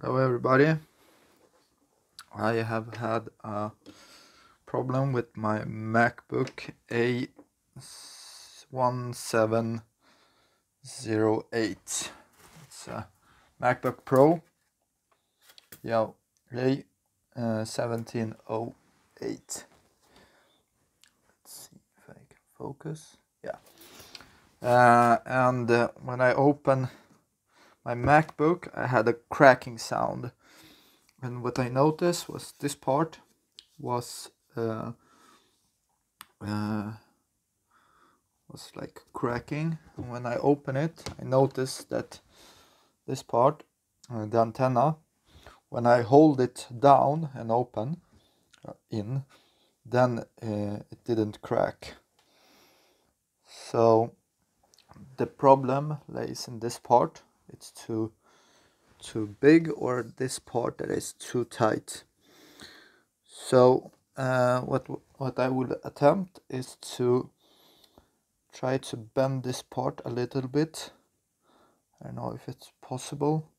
Hello everybody. I have had a problem with my MacBook A1708. It's a MacBook Pro A1708. Let's see if I can focus. Yeah. And when I open my MacBook, I had a cracking sound. And what I noticed was this part was like cracking. And when I open it, I noticed that this part, the antenna, when I hold it down and open then it didn't crack. So the problem lays in this part. It's too big, or this part that is too tight. So what I will attempt is to try to bend this part a little bit. I don't know if it's possible,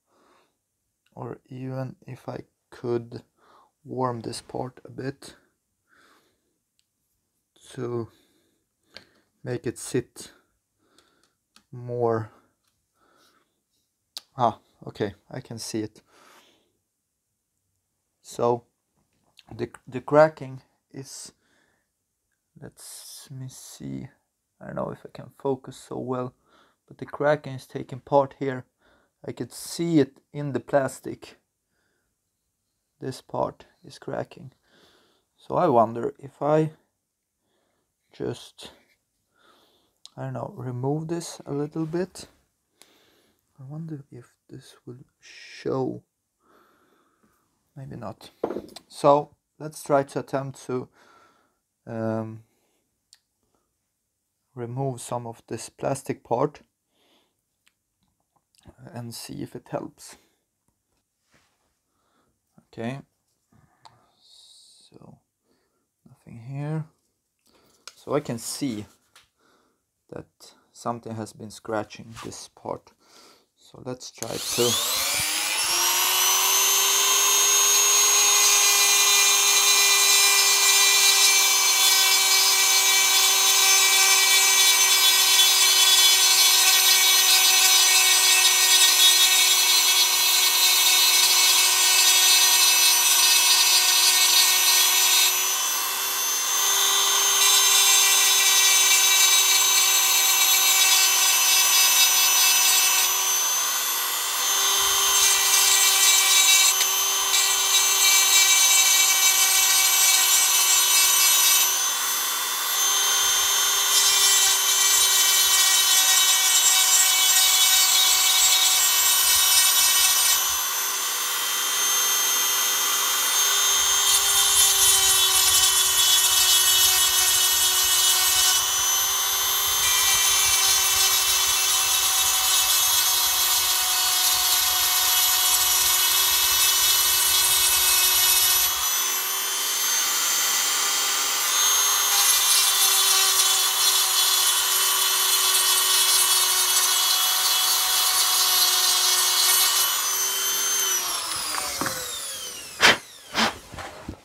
or even if I could warm this part a bit to make it sit more. Okay, I can see it. So the cracking is, let me see, I don't know if I can focus so well, but the cracking is taking part here. I could see it in the plastic. This part is cracking. So I wonder if I just, I don't know, remove this a little bit. I wonder if this will show. Maybe not. So let's try to attempt to remove some of this plastic part and see if it helps. Okay, so nothing here. So I can see that something has been scratching this part. So let's try to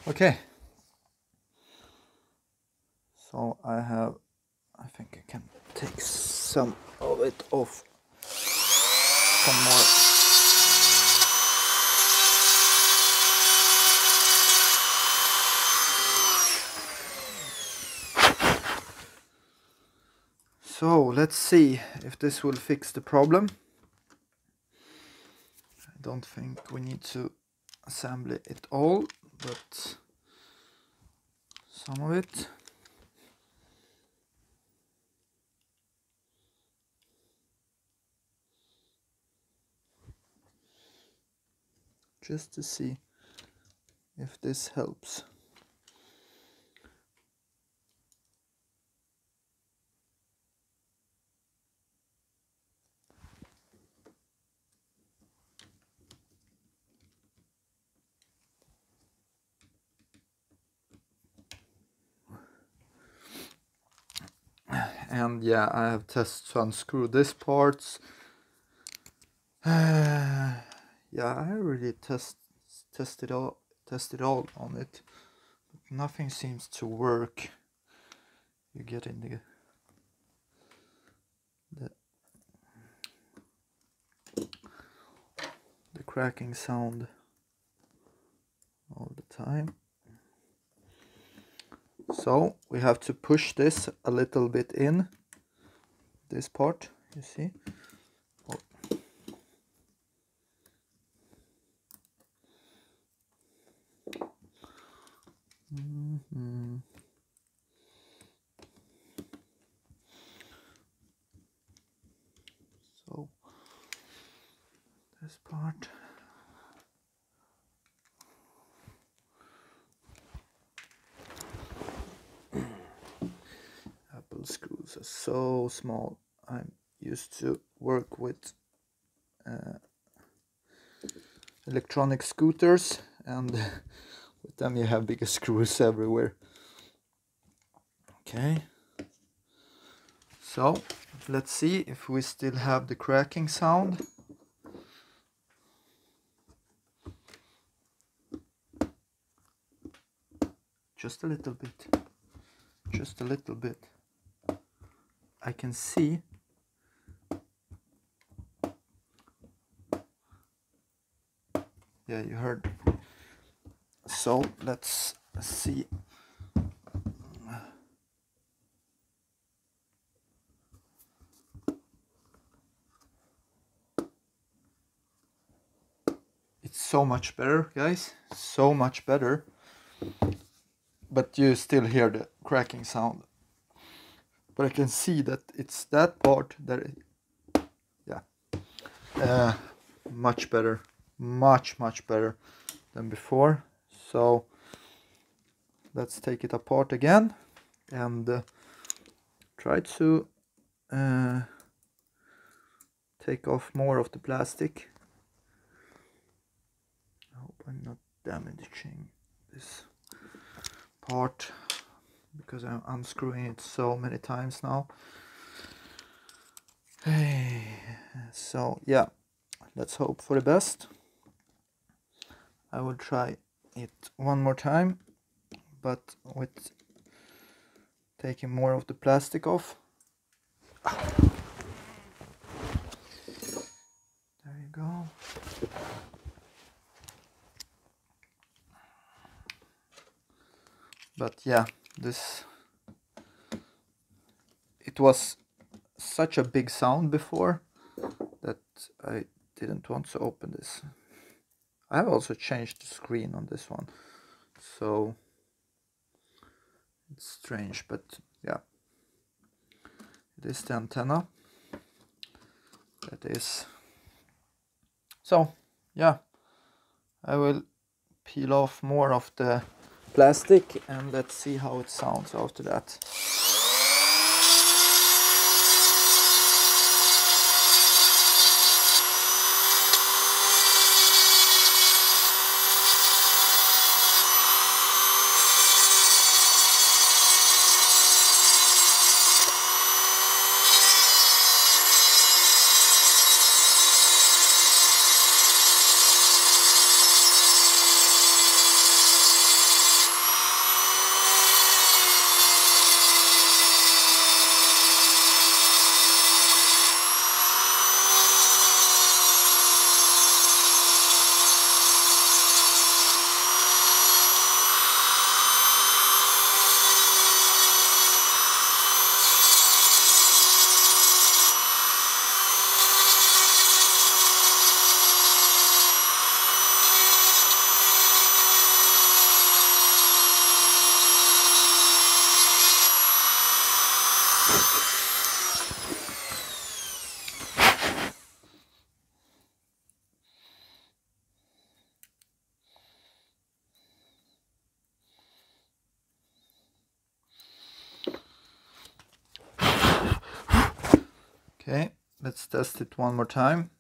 okay. So I think I can take some of it off. Some more. So let's see if this will fix the problem. I don't think we need to assemble it all, but some of it. Just to see if this helps. And yeah, I have tested to unscrew this parts. yeah, I really tested all on it, but nothing seems to work. You get in the cracking sound all the time. So we have to push this a little bit in this part, you see. Oh. So this part. Apple screws are so small. I'm used to work with electronic scooters, and with them you have bigger screws everywhere. Okay, so let's see if we still have the cracking sound. Just a little bit, just a little bit. I can see yeah, you heard. So let's see. It's so much better, guys, so much better, but you still hear the cracking sound. But I can see that it's that part that yeah, much better, much better than before. So let's take it apart again and try to take off more of the plastic. I hope I'm not damaging this part because I'm unscrewing it so many times now. So yeah, let's hope for the best. I will try it one more time, but with taking more of the plastic off. There you go. But yeah, it was such a big sound before that I didn't want to open this. I have also changed the screen on this one, so it's strange, but yeah, it is the antenna. That is. So yeah, I will peel off more of the plastic and let's see how it sounds after that. Okay, let's test it one more time.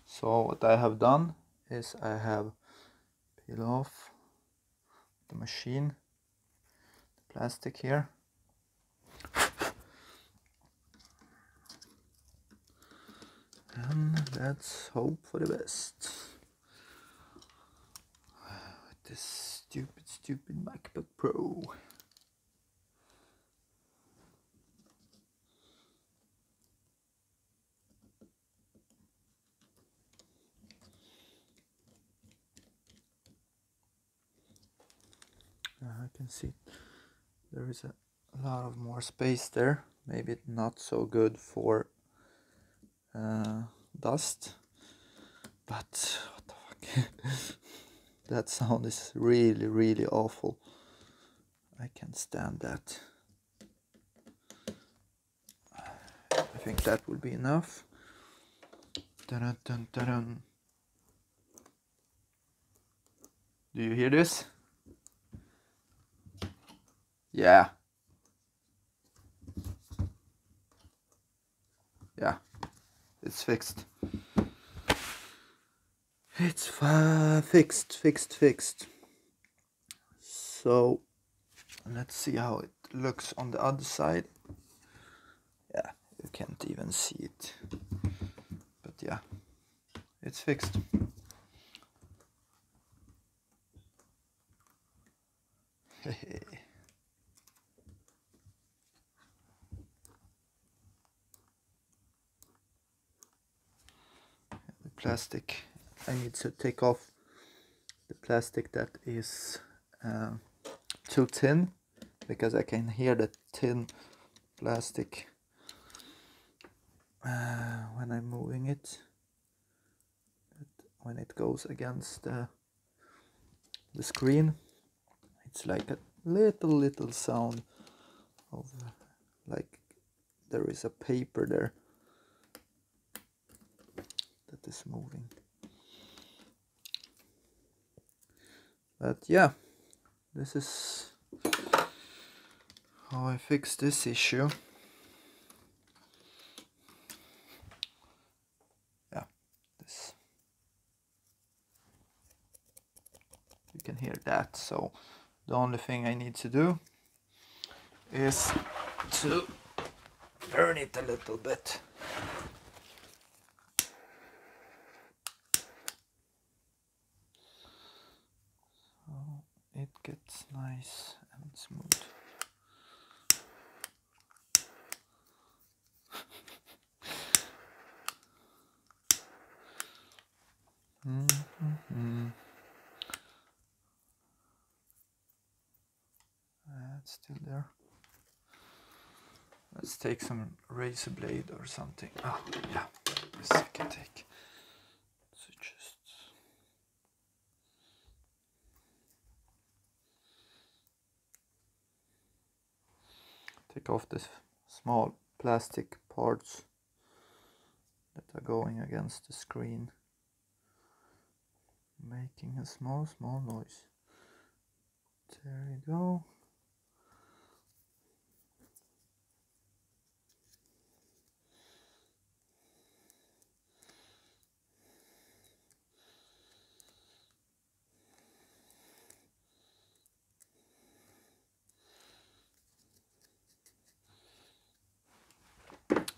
So what I have done is I have peeled off the machine, the plastic here. And let's hope for the best. With this stupid MacBook Pro. I can see there is a lot of more space there. Maybe not so good for dust, but what the fuck. That sound is really awful. I can't stand that. I think that will be enough. Dun, dun, dun, dun. Do you hear this? Yeah. Yeah, it's fixed. It's fixed. So let's see how it looks on the other side. Yeah, you can't even see it. But yeah, it's fixed. The plastic, I need to take off the plastic that is too thin, because I can hear the thin plastic when I'm moving it. But when it goes against the screen, it's like a little sound of like there is a paper there that is moving. But yeah, this is how I fix this issue. Yeah, this, you can hear that. So the only thing I need to do is to turn it a little bit. So it gets nice and smooth. It's still there. Let's take some razor blade or something. Oh yeah, this I can take. So just take off the small plastic parts that are going against the screen, making a small noise. There you go.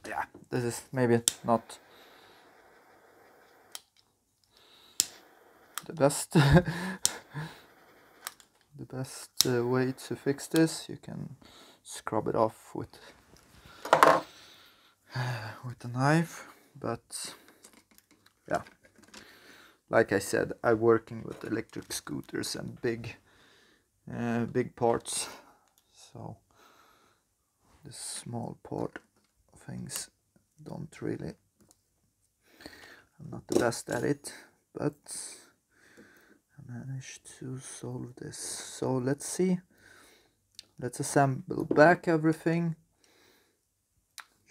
Yeah, this is maybe not the best the best way to fix this. You can scrub it off with a knife, but yeah, like I said, I'm working with electric scooters and big parts, so the small part things don't really, I'm not the best at it, but I managed to solve this. So let's see, let's assemble back everything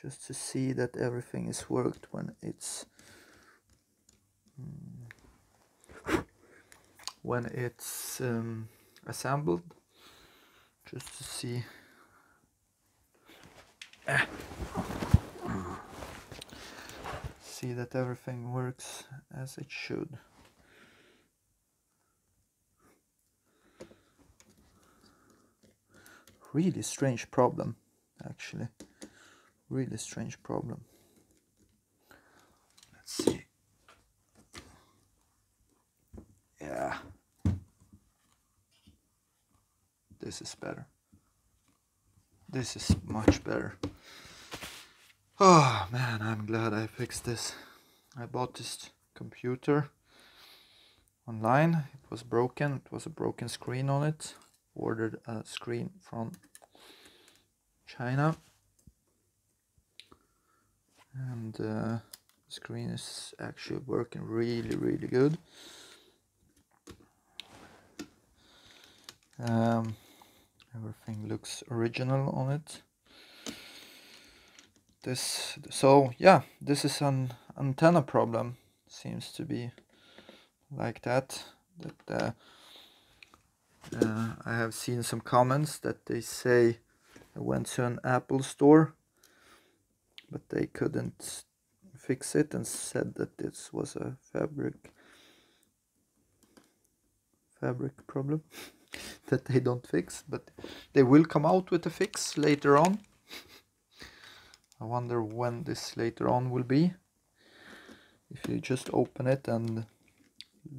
just to see that everything is worked when it's assembled, just to see see that everything works as it should. Really strange problem, actually. Really strange problem. see. Yeah, this is better. This is much better. Oh man, I'm glad I fixed this. I bought this computer online. It was broken. It was a broken screen on it. Ordered a screen from China. And the screen is actually working really good. Everything looks original on it. So yeah, this is an antenna problem. Seems to be like that. I have seen some comments that they say I went to an Apple store, but they couldn't fix it and said that this was a fabric problem that they don't fix, but they will come out with a fix later on. I wonder when this later on will be. If you just open it and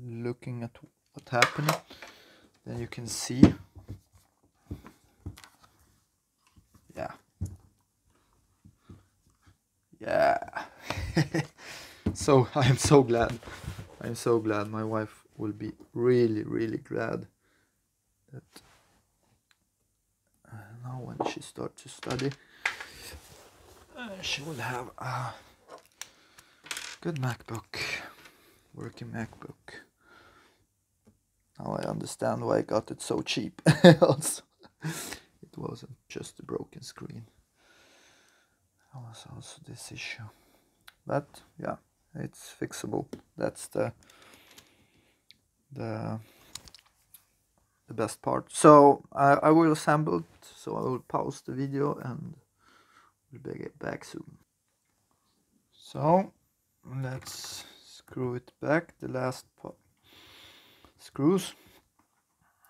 looking at what's happening, then you can see. Yeah. So I'm so glad. I'm so glad. My wife will be really glad that now when she starts to study, she will have a good MacBook, working MacBook. Now I understand why I got it so cheap. Also, it wasn't just a broken screen. That was also this issue. But yeah, it's fixable. That's the best part. So I will assemble it. So I will pause the video and we'll get back soon. So let's screw it back, the last screws,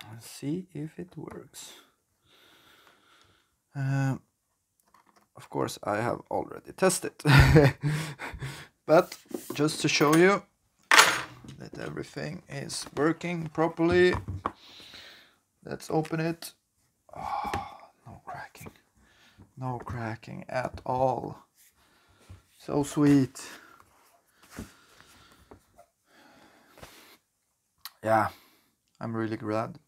and see if it works. Of course I have already tested, but just to show you that everything is working properly, let's open it. Oh, no cracking at all. So sweet. Yeah, I'm really glad.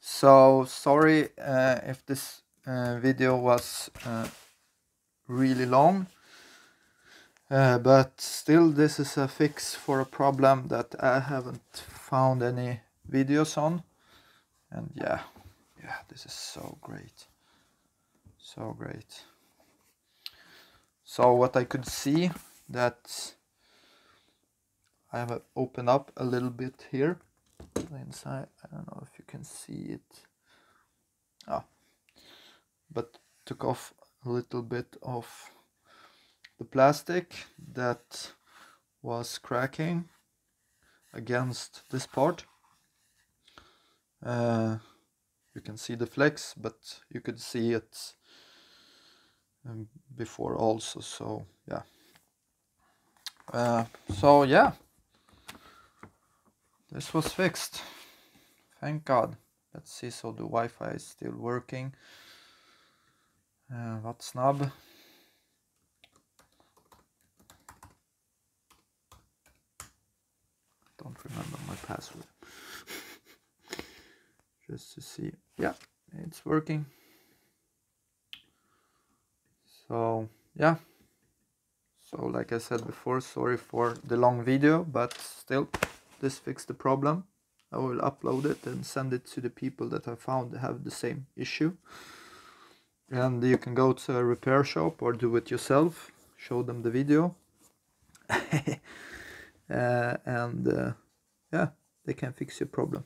So sorry if this video was really long, but still this is a fix for a problem that I haven't found any videos on. And yeah, this is so great. So great. So what I could see, that I have opened up a little bit here inside. I don't know if you can see it. But took off a little bit of the plastic that was cracking against this part. You can see the flex, but you could see it before also. So yeah. So yeah, this was fixed. Thank God. Let's see. So the Wi-Fi is still working. What snub? Don't remember my password. Just to see. Yeah, it's working. So yeah. So like I said before, sorry for the long video, but still this fixed the problem. I will upload it and send it to the people that I found have the same issue. And you can go to a repair shop or do it yourself, show them the video. Yeah, they can fix your problem.